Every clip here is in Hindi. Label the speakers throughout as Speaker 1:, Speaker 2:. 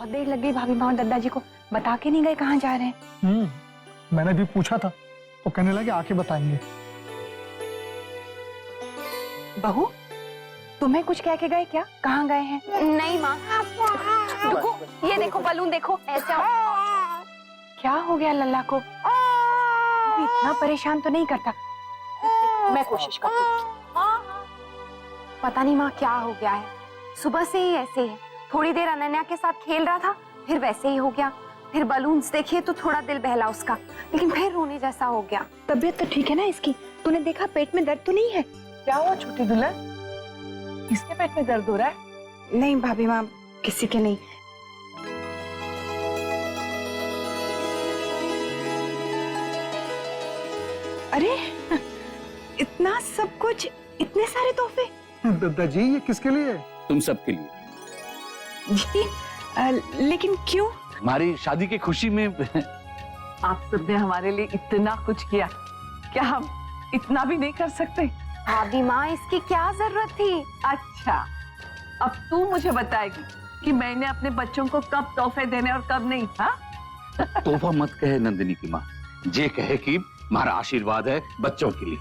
Speaker 1: बहुत देर लग गई भाभी माँ और दादाजी को, बता के नहीं गए कहाँ जा रहे हैं।
Speaker 2: मैंने भी पूछा था तो कहने लगे आके बताएंगे।
Speaker 1: बहू, तुम्हें कुछ कह के गए क्या? कहाँ गए हैं?
Speaker 3: नहीं माँ, रुको, ये देखो बलून देखो, ऐसा।
Speaker 1: क्या हो गया लल्ला को? इतना परेशान तो नहीं करता। मैं कोशिश करती हूँ।
Speaker 3: पता नहीं माँ क्या हो गया है, सुबह से ही ऐसे ही है। थोड़ी देर अनन्या के साथ खेल रहा था, फिर वैसे ही हो गया। फिर बलून्स देखिए तो थोड़ा दिल बहला उसका, लेकिन फिर रोने जैसा हो गया।
Speaker 1: तबीयत तो ठीक है ना इसकी? तूने देखा पेट में दर्द तो नहीं है?
Speaker 4: क्या हुआ छोटी दुल्हन, किसके पेट में दर्द हो रहा है?
Speaker 1: नहीं भाभी माँ, किसी के नहीं। अरे इतना सब कुछ, इतने सारे तोहफे।
Speaker 2: दादाजी ये किसके लिए?
Speaker 5: तुम सबके लिए।
Speaker 1: जी लेकिन क्यों?
Speaker 5: हमारी शादी की खुशी में।
Speaker 4: आप सबने हमारे लिए इतना कुछ किया, क्या हम इतना भी नहीं कर सकते?
Speaker 3: भाभी माँ, इसकी क्या जरूरत थी?
Speaker 4: अच्छा, अब तू मुझे बताएगी कि मैंने अपने बच्चों को कब तोहफे देने और कब नहीं? हाँ?
Speaker 5: तोहफा मत कहे नंदिनी की माँ, ये कहे कि हमारा आशीर्वाद है बच्चों के लिए,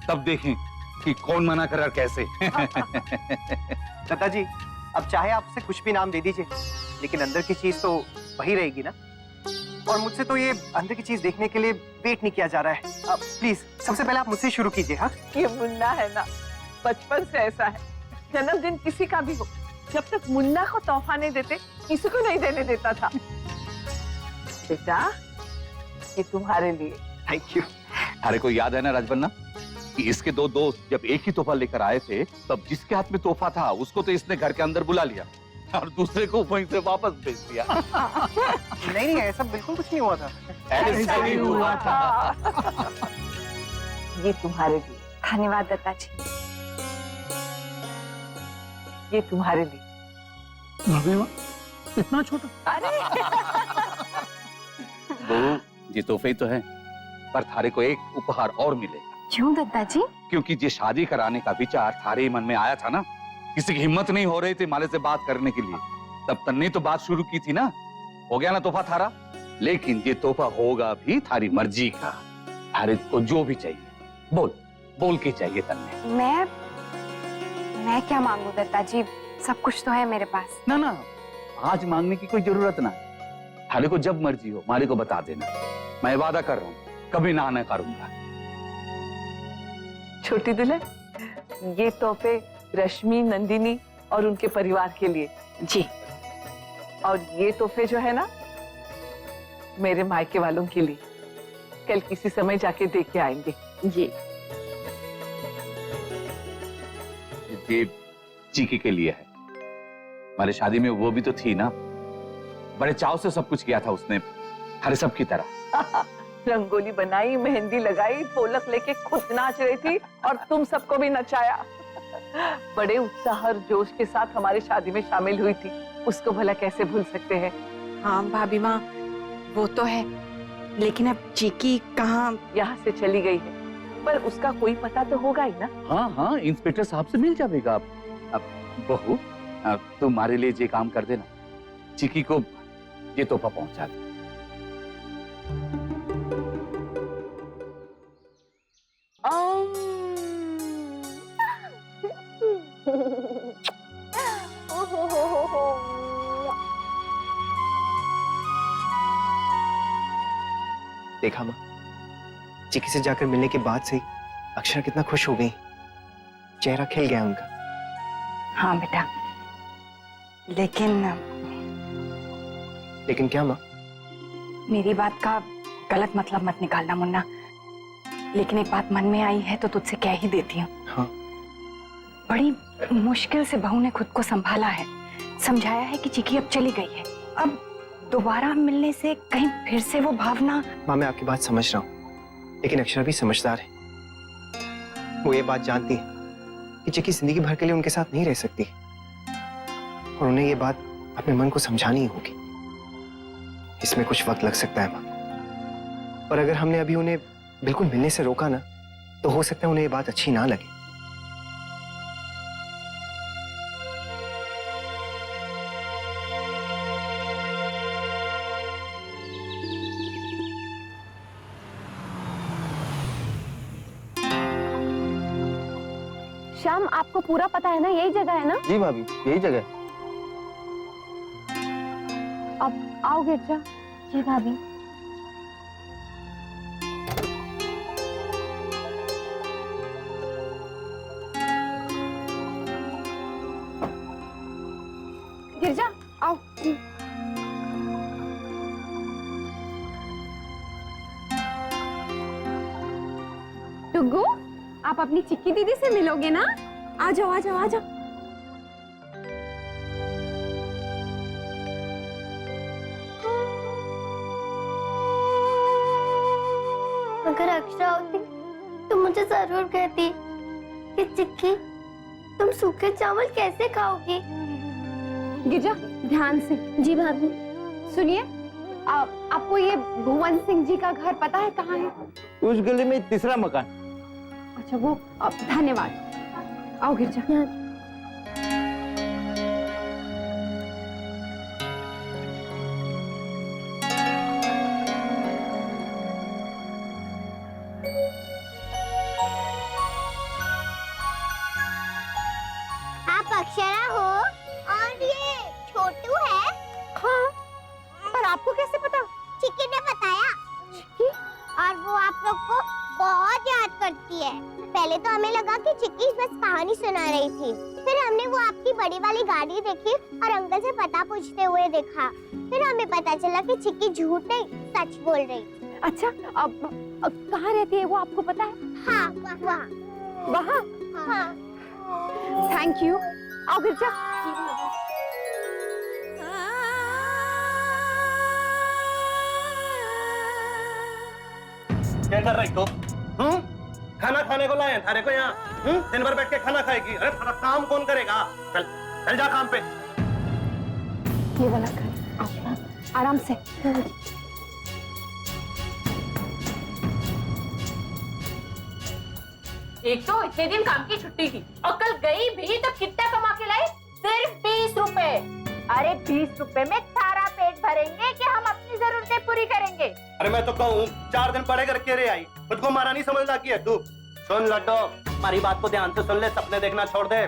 Speaker 5: तब देखें कि कौन मना कर और कैसे।
Speaker 6: दादाजी, अब चाहे आप उसे कुछ भी नाम दे दीजिए, लेकिन अंदर की चीज तो वही रहेगी ना। और मुझसे तो ये अंदर की चीज देखने के लिए वेट नहीं किया जा रहा है। अब प्लीज सबसे पहले आप मुझसे शुरू कीजिए। हाँ,
Speaker 4: ये मुन्ना है ना, बचपन से ऐसा है, जन्मदिन किसी का भी हो, जब तक मुन्ना को तोहफा नहीं देते किसी को नहीं देने देता था। बेटा, ये तुम्हारे लिए।
Speaker 6: Thank you.
Speaker 5: अरे को याद है ना राजबन्ना कि इसके दो दोस्त जब एक ही तोहफा लेकर आए थे, तब जिसके हाथ में तोहफा था उसको तो इसने घर के अंदर बुला लिया और दूसरे को वहीं से वापस भेज दिया।
Speaker 6: नहीं, ऐसा बिल्कुल कुछ नहीं हुआ था।
Speaker 5: ऐसा ही हुआ था।
Speaker 4: ये तुम्हारे लिए।
Speaker 3: धन्यवाद दादाजी।
Speaker 4: ये तुम्हारे लिए।
Speaker 2: भाभी माँ इतना छोटा?
Speaker 5: बहू, ये तोहफे ही तो है, पर थारे को एक उपहार और मिलेगा।
Speaker 3: क्यों दादाजी?
Speaker 5: क्योंकि ये शादी कराने का विचार थारे मन में आया था ना, किसी की हिम्मत नहीं हो रही थी माले से बात करने के लिए, तब तन्ने तो बात शुरू की थी ना। हो गया ना तोहफा थारा, लेकिन ये तोहफा होगा भी थारी मर्जी का। थारे को जो भी चाहिए बोल, बोल के चाहिए तन्ने।
Speaker 3: मैं क्या मांगू दादाजी, सब कुछ तो है मेरे पास।
Speaker 5: ना ना, आज मांगने की कोई जरूरत ना। थारे को जब मर्जी हो माले को बता देना, मैं वादा कर रहा हूँ कभी ना करूंगा।
Speaker 4: छोटी दुल्हन, ये तोहफे रश्मि, नंदिनी और उनके परिवार के लिए।
Speaker 1: जी।
Speaker 4: और ये तोहफे जो है ना, मेरे मायके वालों के लिए। कल किसी समय जाके दे के आएंगे।
Speaker 1: जी।
Speaker 5: ये चीकी के लिए है, हमारी शादी में वो भी तो थी ना, बड़े चाव से सब कुछ किया था उसने, हर सब की तरह।
Speaker 4: रंगोली बनाई, मेहंदी लगाई, ढोलक लेके खुद नाच रही थी और तुम सबको भी नचाया। बड़े उत्साह और जोश के साथ हमारी शादी में शामिल हुई थी, उसको भला कैसे भूल सकते हैं?
Speaker 1: हाँ भाभी माँ, वो तो है, लेकिन अब चीकी कहाँ?
Speaker 4: यहाँ से चली गई है, पर उसका कोई पता तो होगा ही ना।
Speaker 5: हाँ हाँ, इंस्पेक्टर साहब से मिल जाएगा। अब बहू, तुम हमारे लिए ये काम कर देना, चिकी को ये तोहफा पहुंचा दे।
Speaker 6: देखा माँ, चिकी से जाकर मिलने के बाद से अक्षरा कितना खुश हो गई, चेहरा खिल गया उनका।
Speaker 1: हाँ बेटा,
Speaker 6: लेकिन क्या माँ?
Speaker 1: मेरी बात का गलत मतलब मत निकालना मुन्ना, लेकिन एक बात मन में आई है तो तुझसे कह ही देती हूँ।
Speaker 6: हाँ।
Speaker 1: बड़ी मुश्किल से बहू ने खुद को संभाला है, समझाया है कि चिकी अब चली गई है, अब दोबारा मिलने से कहीं फिर से वो भावना।
Speaker 6: माँ मैं आपकी बात समझ रहा हूँ, लेकिन अक्षरा भी समझदार है। वो ये बात जानती है कि चिकी जिंदगी भर के लिए उनके साथ नहीं रह सकती, और उन्हें ये बात अपने मन को समझानी होगी। इसमें कुछ वक्त लग सकता है माँ, और अगर हमने अभी उन्हें बिल्कुल मिलने से रोका ना, तो हो सकता है उन्हें ये बात अच्छी ना लगे।
Speaker 3: श्याम, आपको पूरा पता है ना, यही जगह है ना?
Speaker 7: जी भाभी, यही जगह।
Speaker 3: अब आओ गिरजा।
Speaker 1: जी भाभी।
Speaker 3: गिरजा आओ। टुग्गू, आप अपनी चिक्की दीदी से मिलोगे ना? आ जाओ आ जाओ आ जाओ।
Speaker 8: अगर अक्षरा होती तो मुझे जरूर कहती कि चिक्की, तुम सूखे चावल कैसे खाओगी?
Speaker 3: गिरजा ध्यान से।
Speaker 8: जी भाभी।
Speaker 3: सुनिए, आपको ये भुवन सिंह जी का घर पता है कहाँ है?
Speaker 7: उस गली में तीसरा मकान।
Speaker 3: अच्छा वो, धन्यवाद। आओ गिरजा।
Speaker 8: आप अक्षरा हो और ये छोटू है?
Speaker 3: हाँ, पर आपको कैसे पता?
Speaker 8: चिक्की ने बताया।
Speaker 3: चिक्की?
Speaker 8: और वो आप लोग को बहुत याद करती है। पहले तो हमें लगा कि चिक्की बस कहानी सुना रही थी, फिर हमने वो आपकी बड़ी वाली गाड़ी देखी और अंकल से पता पूछते हुए देखा। फिर हमें पता चला कि चिक्की झूठ नहीं, सच बोल रही।
Speaker 3: अच्छा, अब कहाँ रहती है वो आपको पता है?
Speaker 8: हाँ, वहाँ।
Speaker 3: वहाँ?
Speaker 8: हाँ।
Speaker 3: Thank you. आओ गिरजा।
Speaker 7: क्या कर रही तो? खाना खाने को लाए हैं थारे को यहाँ? दिन भर बैठ के खाना खाएगी? अरे थोड़ा काम कौन करेगा? चल चल जा काम पे।
Speaker 3: ये वाला घर। आओ, आराम से।
Speaker 9: एक तो इतने दिन काम की छुट्टी थी और कल गई भी तो कितना कमा के लाई? सिर्फ 20 रुपए। अरे 20 रुपए में सारा पेट भरेंगे कि हम अपनी जरूरतें पूरी करेंगे?
Speaker 7: अरे मैं तो कहूँ 4 दिन पढ़े करके रे आई, खुद को मारा नहीं समझ की है तू। सुन लड्डो, हमारी बात को ध्यान से सुन ले, सपने देखना छोड़ दे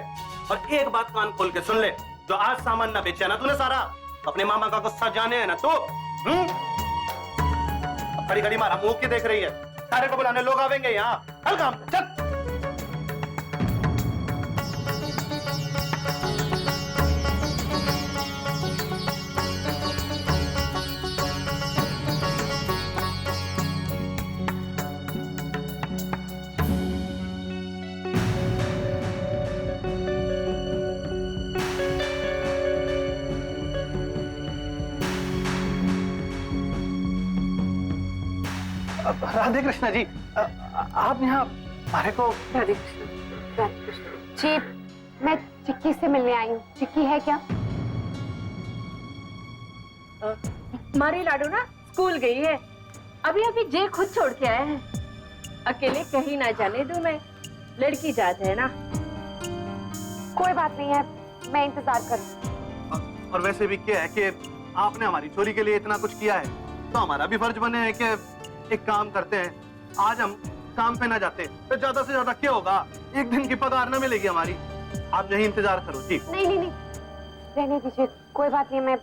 Speaker 7: और एक बात कान खोल के सुन ले। जो आज सामान ना बेचे ना तूने सारा, अपने मामा का गुस्सा जाने है ना तू। खड़ी खड़ी मारा मुंह की देख रही है? सारे को बुलाने लोग आवेंगे यहाँ। चल काम पे, चल। राधे कृष्णा जी, आप यहाँ हमारे को?
Speaker 3: राधे कृष्ण। राधे कृष्ण जी, मैं चिक्की से मिलने आई हूँ। चिक्की है क्या?
Speaker 9: हमारी लाडू ना स्कूल गई है, अभी अभी जे खुद छोड़ के आए हैं। अकेले कहीं ना जाने दूं मैं, लड़की जात है ना।
Speaker 3: कोई बात नहीं है, मैं इंतजार करूँ।
Speaker 7: और वैसे भी क्या है कि आपने हमारी चोरी के लिए इतना कुछ किया है, तो हमारा भी फर्ज बने है कि एक काम करते हैं, आज हम काम पे ना जाते तो ज्यादा से ज्यादा क्या होगा, एक दिन की पगार ना मिलेगी हमारी। आप यही इंतजार करो जी।
Speaker 3: नहीं नहीं नहीं, रहने दीजिए, कोई बात नहीं, मैं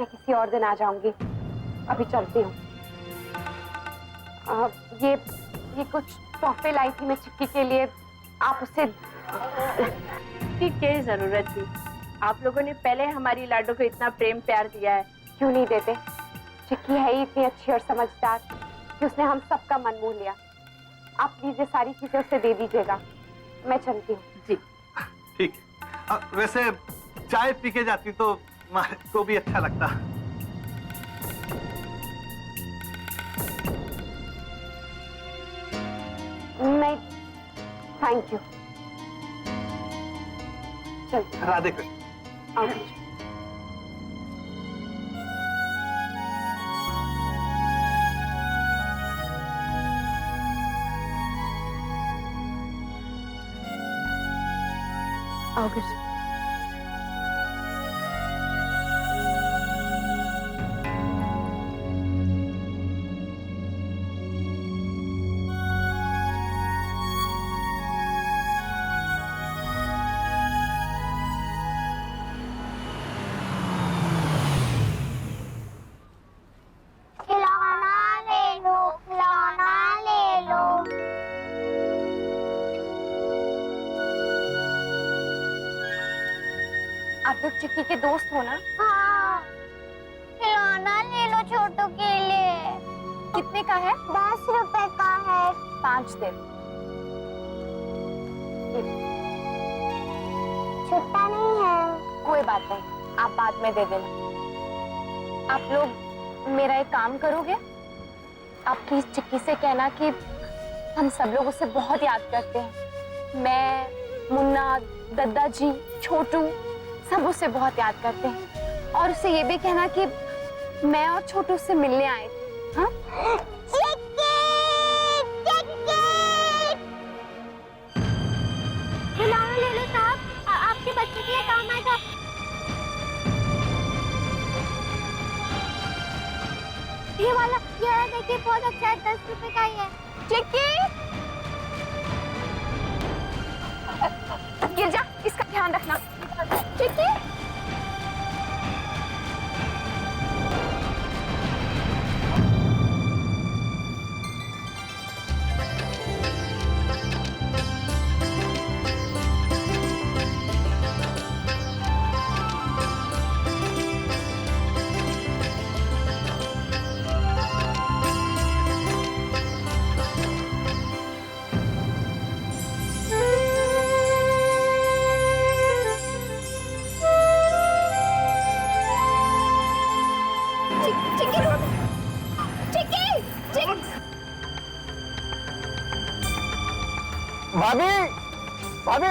Speaker 3: किसी और दिन आ जाऊंगी। अभी चलती हूँ। ये कुछ तोहफे लाई थी मैं चिक्की के लिए, आप उससे।
Speaker 9: की क्या जरूरत थी? आप लोगों ने पहले हमारी लाडू को इतना प्रेम प्यार दिया है,
Speaker 3: क्यों नहीं देते? चिक्की है ही इतनी अच्छी और समझदार कि उसने हम सबका मन मोह लिया। आप प्लीज ये सारी चीजें उसे दे दीजिएगा। मैं चलती हूँ।
Speaker 9: जी
Speaker 7: ठीक है। वैसे चाय पी के जाती तो हमारे को भी अच्छा लगता।
Speaker 3: नहीं थैंक यू। चल
Speaker 7: राधे कृष्ण।
Speaker 3: आओ। August. आप लोग चिक्की के दोस्त हो ना?
Speaker 8: हाँ, खिलौना ले लो छोटू के लिए।
Speaker 3: कितने का है?
Speaker 8: 10 रुपए का है।
Speaker 3: 5 दे।
Speaker 8: छुट्टा नहीं है।
Speaker 3: कोई बात नहीं, आप बाद में दे देना। आप लोग मेरा एक काम करोगे? आप प्लीज चिक्की से कहना कि हम सब लोग उसे बहुत याद करते हैं। मैं, मुन्ना, दद्दा जी, छोटू सब उसे बहुत याद करते हैं। और उसे ये भी कहना कि मैं और छोटू उससे मिलने आए थे। हाँ?
Speaker 8: खिलौना ले लो साहब, आपके बच्चे के लिए काम आएगा। ये वाला देखिए बहुत अच्छा है, 10 रुपए का ही है।
Speaker 3: चिक्की गिर जा, इसका ध्यान रखना। चिक्की
Speaker 2: भाभी, भाभी,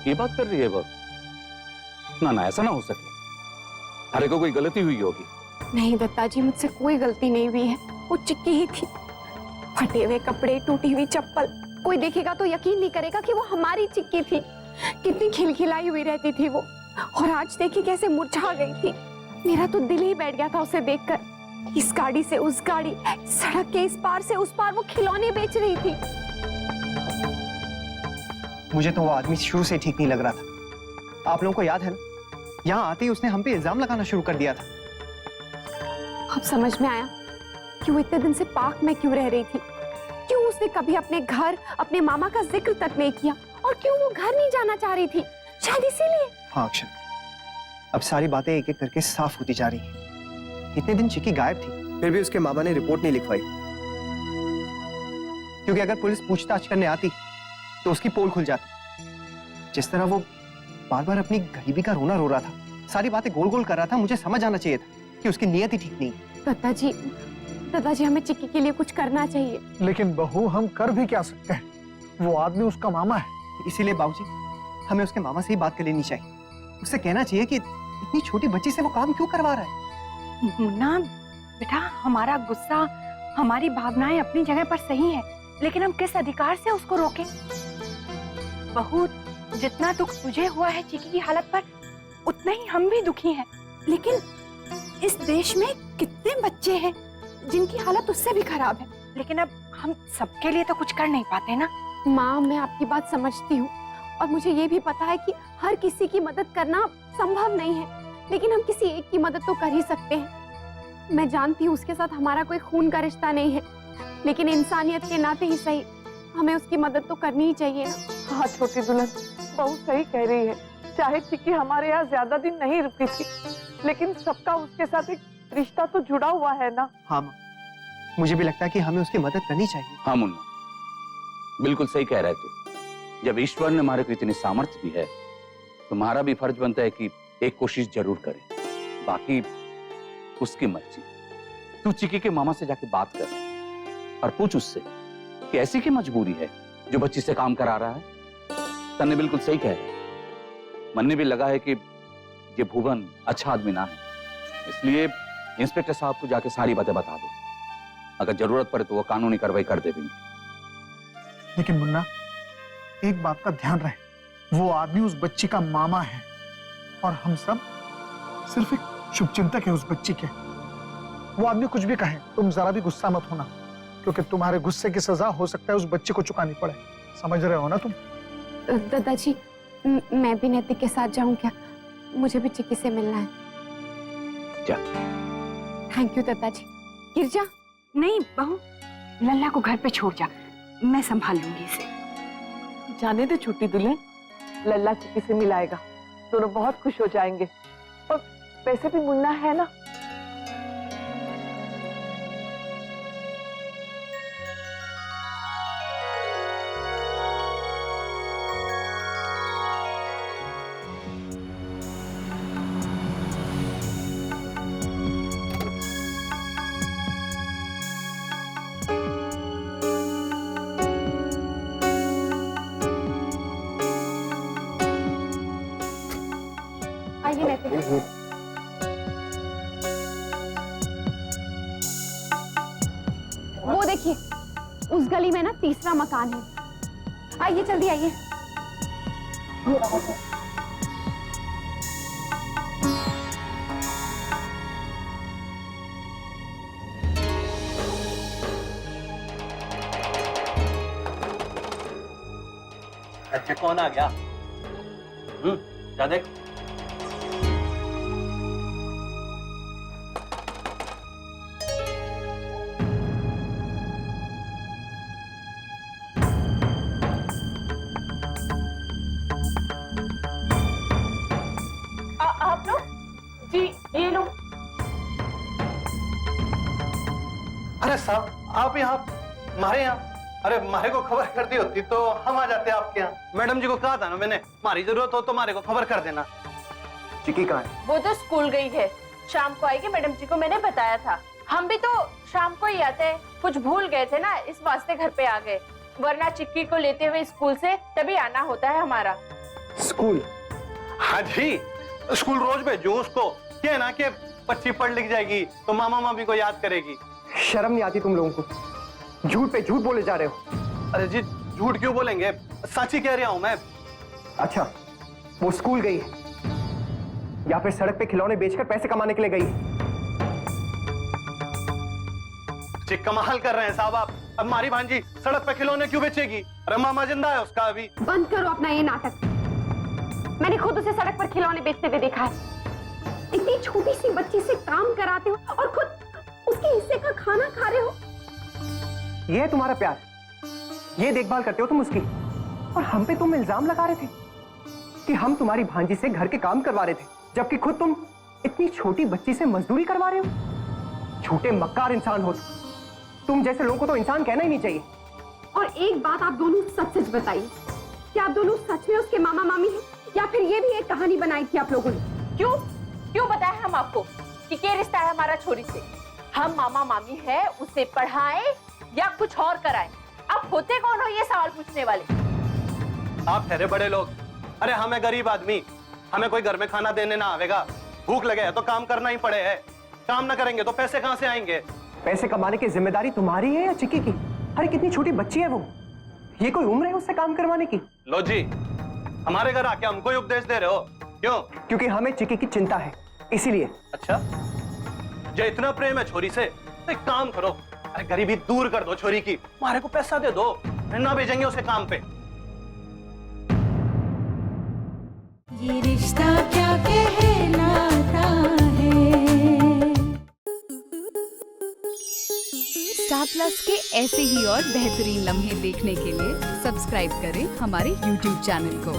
Speaker 5: ये बात कर रही है वो? ना ना, ऐसा ना हो सके। अरे को कोई गलती हुई होगी।
Speaker 3: नहीं दत्ता जी, मुझसे कोई गलती नहीं हुई है। वो चिक्की ही थी। फटे हुए कपड़े, टूटी हुई चप्पल, कोई देखेगा तो यकीन नहीं करेगा कि वो हमारी चिक्की थी। कितनी खिलखिलाई हुई रहती थी वो, और आज देखी कैसे मुरझा गई थी। मेरा तो दिल ही बैठ गया था उसे देखकर। इस गाड़ी से उस गाड़ी, सड़क के इस पार से उस पार वो खिलौने बेच रही थी।
Speaker 6: मुझे तो वो आदमी शुरू से ठीक नहीं लग रहा था। आप लोगों को याद है ना, यहाँ आते ही उसने हम पे इल्जाम लगाना शुरू कर दिया था।
Speaker 3: अब समझ में आया कि वो इतने दिन से पार्क में क्यों रह रही थी, क्यों उसने कभी अपने घर, अपने मामा का जिक्र तक नहीं किया, और क्यों वो घर नहीं जाना चाह रही थी। शायद इसीलिए।
Speaker 6: हाँ अक्षर, अब सारी बातें एक एक करके साफ होती जा रही हैं। इतने दिन चिक्की गायब थी, फिर भी उसके मामा ने रिपोर्ट नहीं लिखवाई, क्योंकि अगर पुलिस पूछताछ करने आती तो उसकी पोल खुल जाती। जिस तरह वो बार बार अपनी गरीबी का रोना रो रहा था, सारी बातें गोल गोल कर रहा था, मुझे समझ आना चाहिए था कि उसकी नीयत ही ठीक नहीं है।
Speaker 3: दादाजी हमें चिक्की के लिए कुछ करना चाहिए।
Speaker 2: लेकिन बहू, हम कर भी क्या सकते हैं? वो आदमी उसका मामा है।
Speaker 6: इसीलिए बाबूजी, हमें उसके मामा से ही बात कर लेनी चाहिए। उससे कहना चाहिए कि इतनी छोटी बच्ची से वो काम क्यों करवा रहा है।
Speaker 1: मुन्ना बेटा, हमारा गुस्सा, हमारी भावनाएं अपनी जगह पर सही है, लेकिन हम किस अधिकार से उसको रोकें? बहू, जितना दुख तुझे हुआ है चिक्की की हालत पर, उतना ही हम भी दुखी हैं।
Speaker 3: लेकिन इस देश में कितने बच्चे हैं जिनकी हालत उससे भी खराब है।
Speaker 1: लेकिन अब हम सबके लिए तो कुछ कर नहीं पाते ना।
Speaker 3: माँ, मैं आपकी बात समझती हूँ, और मुझे ये भी पता है कि हर किसी की मदद करना संभव नहीं है, लेकिन हम किसी एक की मदद तो कर ही सकते हैं। मैं जानती हूँ उसके साथ हमारा कोई खून का रिश्ता नहीं है, लेकिन इंसानियत के नाते ही सही हमें उसकी मदद तो करनी ही चाहिए ना।
Speaker 4: हाँ छोटी दुल्हन, बहुत सही कह रही है। चाहे चिक्की हमारे यहाँ ज्यादा दिन नहीं रुकी थी, लेकिन सबका उसके साथ एक रिश्ता तो जुड़ा हुआ है ना।
Speaker 6: हाँ माँ, मुझे भी लगता है कि हमें उसकी मदद करनी चाहिए।
Speaker 5: हाँ मुन्ना, बिल्कुल सही कह रहे तू। जब ईश्वर ने हमारे को इतनी सामर्थ्य दी है, तो हमारा भी फर्ज बनता है कि एक कोशिश जरूर करें। बाकी उसकी मर्जी। तू चिक्की के मामा से जाके बात कर और पूछ उससे कि ऐसी की मजबूरी है जो बच्ची से काम करा रहा है। तन्ने बिल्कुल सही कह रहे। मन ने भी लगा है कि ये भुवन अच्छा आदमी ना है, इसलिए इंस्पेक्टर साहब को जाके सारी बातें बता दो। अगर जरूरत पड़े तो वो कानूनी कार्रवाई कर देंगे।
Speaker 2: लेकिन मुन्ना, एक बात का ध्यान रहे, वो आदमी उस बच्ची का मामा है और हम सब सिर्फ एक शुभचिंतक है उस बच्ची के। वो आदमी कुछ भी कहे, तुम जरा भी गुस्सा मत होना, क्योंकि तुम्हारे गुस्से की सजा हो सकता है उस बच्ची को चुकानी पड़े। समझ रहे हो ना तुम?
Speaker 3: दादाजी, मैं भी नैतिक के साथ जाऊं क्या? मुझे भी चिक्की से मिलना है।
Speaker 5: जा।
Speaker 3: थैंक यू दादाजी। गिरजा,
Speaker 1: नहीं बहू, लल्ला को घर पे छोड़ जा, मैं संभाल लूंगी इसे।
Speaker 4: जाने दे छोटी दुल्हन, लल्ला चिक्की से मिलाएगा, दोनों बहुत खुश हो जाएंगे। और वैसे भी मुन्ना है ना।
Speaker 3: आइए नैतिक। वो देखिए, उस गली में ना तीसरा मकान है। आइए जल्दी आइए।
Speaker 7: अच्छा कौन आ गया? जा देख।
Speaker 9: आप लोग जी, ये लो।
Speaker 7: अरे साहब, आप यहाँ, हमारे यहाँ? अरे मारे को खबर कर दी होती तो हम आ जाते आपके यहाँ। मैडम जी को कहा था ना मैंने, हमारी जरूरत हो तो हमारे को खबर कर देना।
Speaker 6: चिक्की कहाँ है?
Speaker 9: वो तो स्कूल गई है, शाम को आएगी, मैडम जी को मैंने बताया था। हम भी तो शाम को ही आते हैं, कुछ भूल गए थे ना, इस वास्ते घर पे आ गए, वरना चिक्की को लेते हुए स्कूल से तभी आना होता है हमारा।
Speaker 6: स्कूल?
Speaker 7: हाँ जी, स्कूल रोज भेजू उसको, क्या ना कि बच्ची पढ़ लिख जाएगी तो मामा मामी को याद करेगी।
Speaker 6: शर्म नहीं आती तुम लोगों को? झूठ पे झूठ बोले जा रहे हो।
Speaker 7: अरे जी, झूठ क्यों बोलेंगे, सच ही कह रहा हूं मैं।
Speaker 6: अच्छा, वो स्कूल गई है या फिर सड़क पे खिलौने बेचकर पैसे कमाने के लिए गई है?
Speaker 7: जी कमाल कर रहे हैं साहब आप। अब हमारी भांजी सड़क पे खिलौने क्यों बेचेगी? अरे मामा जिंदा है उसका अभी।
Speaker 3: बंद करो अपना ये नाटक। मैंने खुद उसे सड़क पर खिलौने बेचते हुए देखा है। इतनी छोटी सी बच्ची से काम कराते हो और खुद उसके हिस्से का खाना खा रहे हो।
Speaker 6: ये है तुम्हारा प्यार? ये देखभाल करते हो तुम उसकी? और हम पे तुम इल्जाम लगा रहे थे कि हम तुम्हारी भांजी से घर के काम करवा रहे थे, जबकि खुद तुम इतनी छोटी बच्ची से मजदूरी करवा रहे हो। झूठे मक्कार इंसान हो तुम जैसे लोगों को तो इंसान कहना ही नहीं चाहिए।
Speaker 3: और एक बात आप दोनों सच सच बताइए, क्या आप दोनों सच में उसके मामा मामी हैं या फिर ये भी एक कहानी बनाई थी आप लोगों ने?
Speaker 9: क्यों बताएं हम आपको कि क्या रिश्ता है हमारा छोरी से? हम मामा मामी है, उसे पढ़ाएं या कुछ और कराएं? अब होते कौन हो ये सवाल पूछने वाले?
Speaker 7: आप ठहरे बड़े लोग। अरे हमें गरीब आदमी, हमें कोई घर में खाना देने ना आवेगा। भूख लगे है तो काम करना ही पड़े है, काम ना करेंगे तो पैसे कहां से आएंगे?
Speaker 6: पैसे कमाने की जिम्मेदारी तुम्हारी है या चिक्की की? अरे कितनी छोटी बच्ची है वो, ये कोई उम्र है उससे काम करवाने की?
Speaker 7: लो जी, हमारे घर आके हमको ही उपदेश दे रहे हो क्यों?
Speaker 6: क्योंकि हमें चिक्की की चिंता है, इसीलिए।
Speaker 7: अच्छा, जो इतना प्रेम है छोरी से तो एक काम करो, अरे गरीबी दूर कर दो छोरी की, हमारे को पैसा दे दो, ना भेजेंगे उसे काम पे।
Speaker 10: ये रिश्ता क्या कहलाता है। स्टार प्लस के ऐसे ही और बेहतरीन लम्हे देखने के लिए सब्सक्राइब करें हमारे YouTube चैनल को।